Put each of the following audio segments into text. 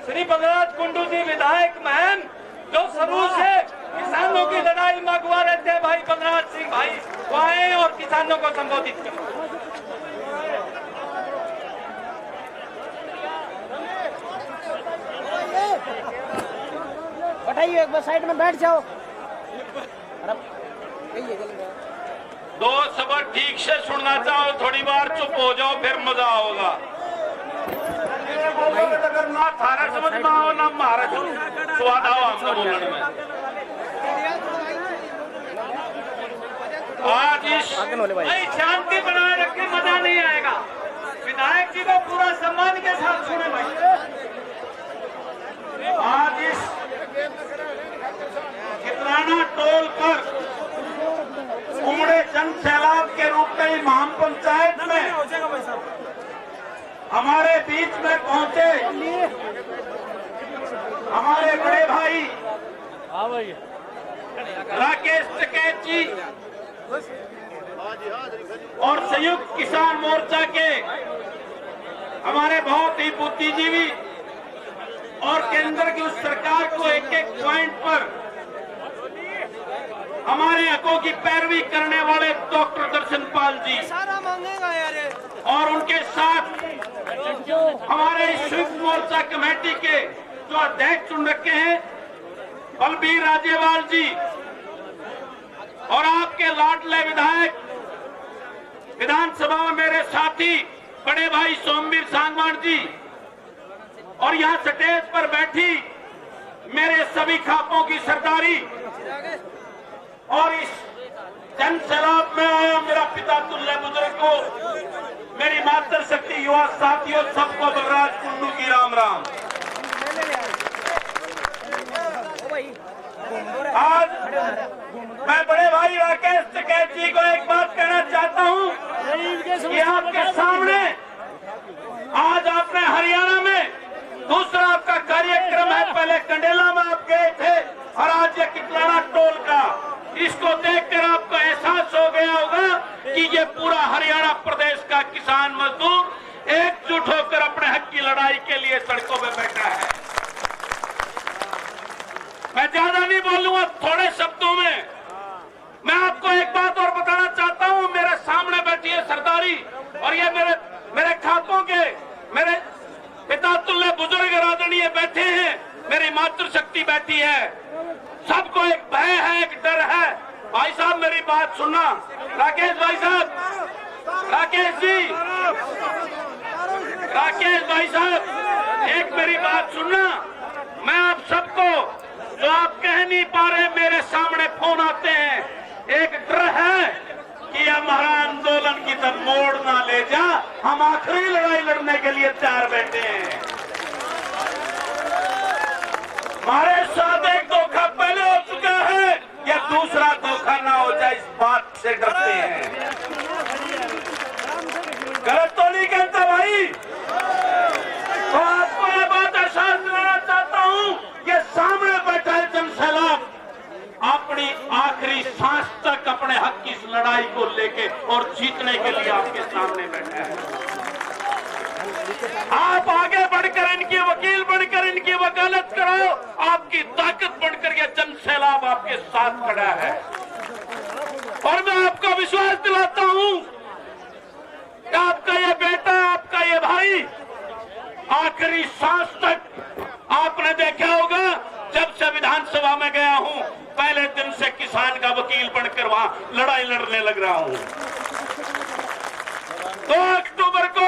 श्री बलराज कुंडू जी विधायक महम जो शुरू से किसानों की लड़ाई में अगुआ रहते हैं, भाई बलराज सिंह भाई वो आए और किसानों को संबोधित करें। बैठाइए, एक बार साइड में बैठ जाओ। दो शब्द ठीक से सुनना चाहो, थोड़ी बार चुप हो जाओ, फिर मजा होगा। अगर ना थारा समझ में आओ ना मारा स्वाद आओ हमको बोलने में। आज इस शांति बनाए रखे मजा नहीं आएगा। विधायक जी को पूरा सम्मान के साथ सुने भाई। आज इस कितराना टोल पर उमड़े जन सैलाब के रूप में महान पंचायत में हमारे बीच में पहुंचे हमारे बड़े भाई राकेश टिकैत जी और संयुक्त किसान मोर्चा के हमारे बहुत ही बुद्धिजीवी और केंद्र की उस सरकार को एक एक पॉइंट पर हमारे हकों की पैरवी करने वाले डॉक्टर दर्शनपाल जी और उनके साथ हमारे संयुक्त मोर्चा कमेटी के जो अध्यक्ष चुन रखे हैं बलबीर राजेवाल जी और आपके लाडले विधायक विधानसभा में मेरे साथी बड़े भाई सोमवीर सांगवान जी और यहाँ स्टेज पर बैठी मेरे सभी खापों की सरदारी और इस जन सैलाब में आया मेरा पिता तुल्य बुजुर्ग को मेरी मातृशक्ति युवा साथियों सबको बलराज कुंडू की राम राम। आज मैं बड़े भाई राकेश टिकैत जी को एक बात कहना चाहता हूं कि आपके सामने आज आपने हरियाणा में दूसरा आपका कार्यक्रम है। पहले कंडेला में आप गए थे और आज ये कितलाना टोल का, इसको देखकर आपको एहसास हो गया होगा कि ये पूरा हरियाणा प्रदेश का किसान मजदूर एकजुट होकर अपने हक की लड़ाई के लिए सड़कों पर बैठा है। मैं ज्यादा नहीं बोलूंगा, थोड़े शब्दों में मैं आपको एक बात और बताना चाहता हूं। मेरे सामने बैठी है सरदारी और ये मेरे खापों के मेरे पिता तुल्य बुजुर्ग राजनीय बैठे हैं, मेरी मातृशक्ति बैठी है। सबको एक भय है, एक डर है। भाई साहब मेरी बात सुनना, राकेश भाई साहब, राकेश जी, राकेश भाई साहब एक मेरी बात सुनना। मैं आप सबको जो आप कह नहीं पा रहे, मेरे सामने फोन आते हैं, एक डर है कि हमारा आंदोलन की तरफ मोड़ ना ले जा, हम आखिरी लड़ाई लड़ने के लिए तैयार बैठे हैं। हमारे साथ एक धोखा पहले हो चुका है, या दूसरा धोखा ना हो जाए इस बात से डरते हैं। गलत तो नहीं कहता भाई, तो आपको यह बात एहसास दिलाना चाहता हूं, ये सामने बैठा है जन सैलाब अपनी आखिरी सांस तक अपने हक की इस लड़ाई को लेके और जीतने के लिए आपके सामने बैठा है। आप आगे बढ़कर इनके वकील बनकर इनकी वकालत करो, आपकी ताकत बढ़कर यह जन सैलाब आपके साथ खड़ा है। और मैं आपको विश्वास दिलाता हूं कि आपका ये बेटा, आपका ये भाई आखिरी सांस तक, आपने देखा होगा जब से विधानसभा में गया हूं, पहले दिन से किसान का वकील बनकर वहां लड़ाई लड़ने लग रहा हूं। 2 अक्टूबर को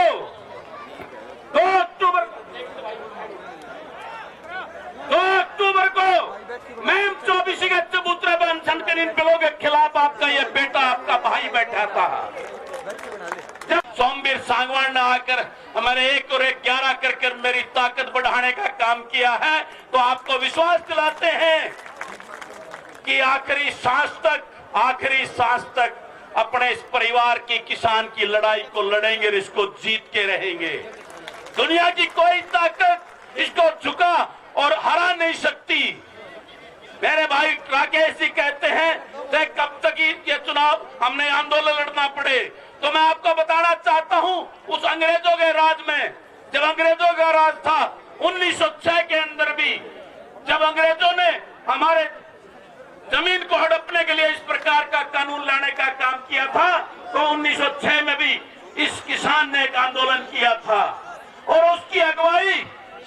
मैम 24 के चबूतरे पर अनशन के इन बिलों के खिलाफ आपका ये बेटा, आपका भाई बैठा था। जब सोमवीर सांगवान ने आकर हमारे 1 और 1 11 कर मेरी ताकत बढ़ाने का काम किया है, तो आपको विश्वास दिलाते हैं कि आखिरी सांस तक अपने इस परिवार की किसान की लड़ाई को लड़ेंगे और इसको जीत के रहेंगे। दुनिया की कोई ताकत इसको झुका और हरा नहीं सकती। मेरे भाई राकेश जी कहते हैं कि कब तक ये चुनाव हमने आंदोलन लड़ना पड़े, तो मैं आपको बताना चाहता हूं, उस अंग्रेजों के राज में, जब अंग्रेजों का राज था, 1906 के अंदर भी जब अंग्रेजों ने हमारे जमीन को हड़पने के लिए इस प्रकार का कानून लाने का काम किया था, तो 1906 में भी इस किसान ने एक आंदोलन किया था और उसकी अगुवाई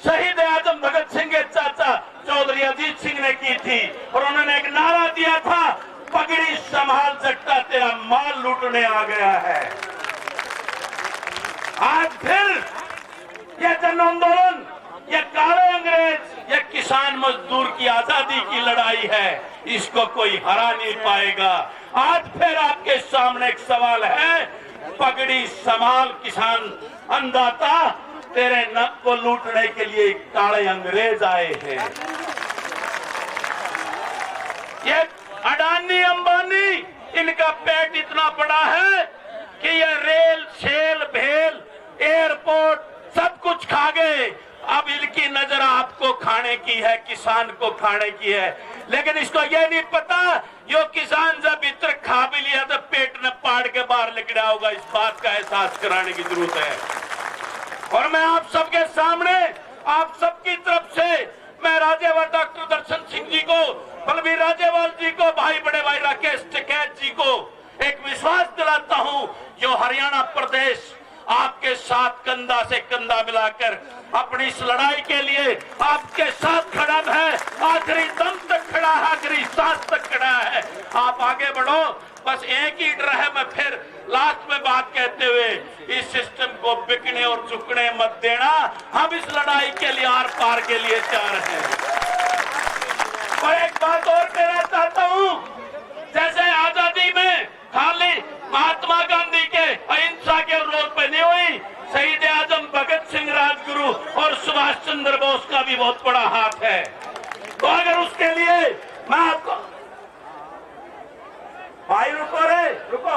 शहीद आजम भगत सिंह के चाचा चौधरी अजीत सिंह ने की थी। और उन्होंने एक नारा दिया था, पगड़ी संभाल जट्टा तेरा माल लूटने आ गया है। आज फिर यह जन आंदोलन, यह काले अंग्रेज, यह किसान मजदूर की आजादी की लड़ाई है, इसको कोई हरा नहीं पाएगा। आज फिर आपके सामने एक सवाल है, पगड़ी संभाल किसान अन्नदाता, तेरे नक को लूटने के लिए काले अंग्रेज आए हैं। ये अडानी अंबानी, इनका पेट इतना बड़ा है कि ये रेल शेल भेल एयरपोर्ट सब कुछ खा गए। अब इनकी नजर आपको खाने की है, किसान को खाने की है, लेकिन इसको ये नहीं पता यो किसान जब इतना खा भी लिया तो पेट न पाड़ के बाहर निकला होगा। इस बात का एहसास कराने की जरूरत है। और मैं आप सबके सामने, आप सबकी तरफ से मैं राज्यपाल डॉक्टर दर्शन सिंह जी को, बलबीर राजेवाल जी को, भाई बड़े भाई राकेश टिकैत जी को एक विश्वास दिलाता हूं, जो हरियाणा प्रदेश आपके साथ कंधा से कंधा मिलाकर अपनी इस लड़ाई के लिए आपके साथ खड़ा है, आखिरी दम तक खड़ा है, आखिरी सांस तक खड़ा है। आप आगे बढ़ो। बस एक ही डर है, मैं फिर लास्ट में बात कहते हुए, इस सिस्टम को बिकने और झुकने मत देना। हम इस लड़ाई के लिए आर पार के लिए तैयार हैं। और एक बात और कहना चाहता हूं, जैसे आजादी में खाली महात्मा गांधी के अहिंसा के विरोध पे नहीं हुई, शहीद आजम भगत सिंह राजगुरु और सुभाष चंद्र बोस का भी बहुत बड़ा हाथ है। तो अगर उसके लिए मैं आपको, भाई रुको रे, रुको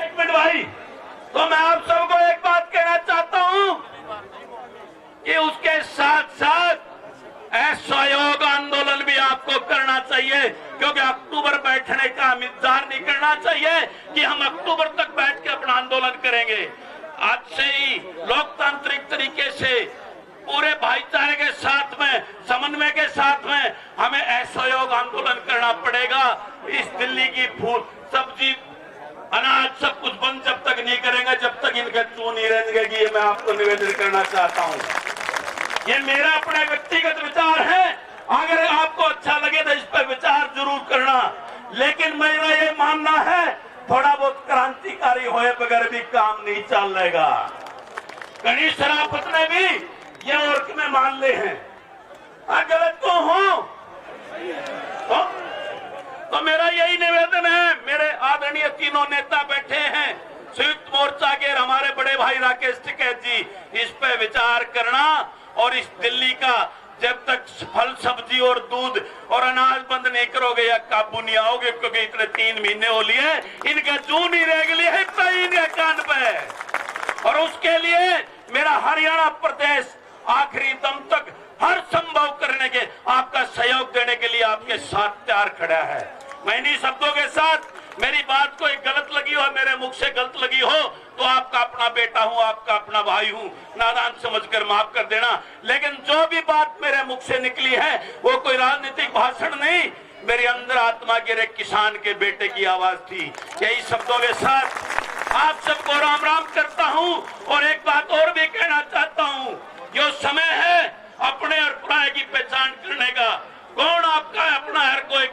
एक मिनट भाई, तो मैं आप सबको एक बात कहना चाहता हूं कि उसके साथ साथ असहयोग आंदोलन भी आपको करना चाहिए, क्योंकि अक्टूबर बैठने का हम इंतजार नहीं करना चाहिए कि हम अक्टूबर तक बैठ के अपना आंदोलन करेंगे। आज से ही लोकतांत्रिक तरीके से पूरे भाईचारे के साथ में, समन्वय के साथ में हमें असहयोग आंदोलन करना पड़ेगा। इस दिल्ली की फूल सब्जी अनाज सब कुछ बंद जब तक नहीं करेंगे, जब तक इनके चू नहीं रहेंगे। ये मैं आपको निवेदन करना चाहता हूँ। ये मेरा अपना व्यक्तिगत विचार है, अगर आपको अच्छा लगे तो इस पर विचार जरूर करना, लेकिन मेरा ये मानना है थोड़ा बहुत क्रांतिकारी होए बगैर भी काम नहीं चलेगा। गणेश शराफत ने भी ये और में मान ले हैं, गलत को हो तो मेरा यही निवेदन है। मेरे आदरणीय तीनों नेता बैठे हैं, संयुक्त मोर्चा के हमारे बड़े भाई राकेश टिकैत जी, इस पे विचार करना और इस दिल्ली का जब तक फल सब्जी और दूध और अनाज बंद नहीं करोगे या काबू नहीं आओगे, क्योंकि इतने 3 महीने हो लिए इनका जून ही रह गई है इनके कान पे। और उसके लिए मेरा हरियाणा प्रदेश आखिरी दम तक हर संभव करने के, आपका सहयोग देने के लिए आपके साथ तैयार खड़ा है। मैं इन्हीं शब्दों के साथ, मेरी बात कोई गलत लगी हो, मेरे मुख से गलत लगी हो तो आपका अपना बेटा हूं, आपका अपना भाई हूं, नादान समझकर माफ कर देना। लेकिन जो भी बात मेरे मुख से निकली है वो कोई राजनीतिक भाषण नहीं, मेरे अंदर आत्मा के एक किसान के बेटे की आवाज थी। यही शब्दों के साथ आप सबको राम राम करता हूं। और एक बात और भी कहना चाहता हूं, जो समय है अपने और पराये की पहचान करने का, कौन आपका अपना है, कोई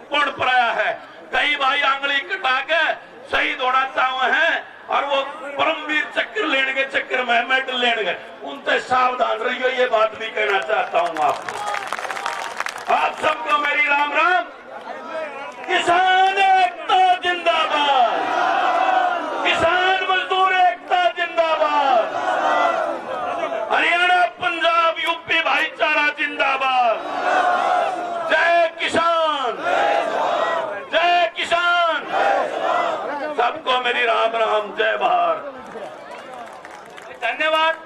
कौन पराया है। कई भाई आंगली कटा के शहीद होना चाहे हैं और वो परमवीर चक्र लेने के चक्कर में मेडल लेने, उनसे सावधान रहिए, ये बात भी कहना चाहता हूं आपको। आप सबको मेरी राम राम। किसान एकता जिंदाबाद, किसान मजदूर एकता जिंदाबाद, हरियाणा पंजाब यूपी भाईचारा जिंदाबाद। जय किसान, जय किसान। सबको मेरी राम राम, जय भारत, धन्यवाद।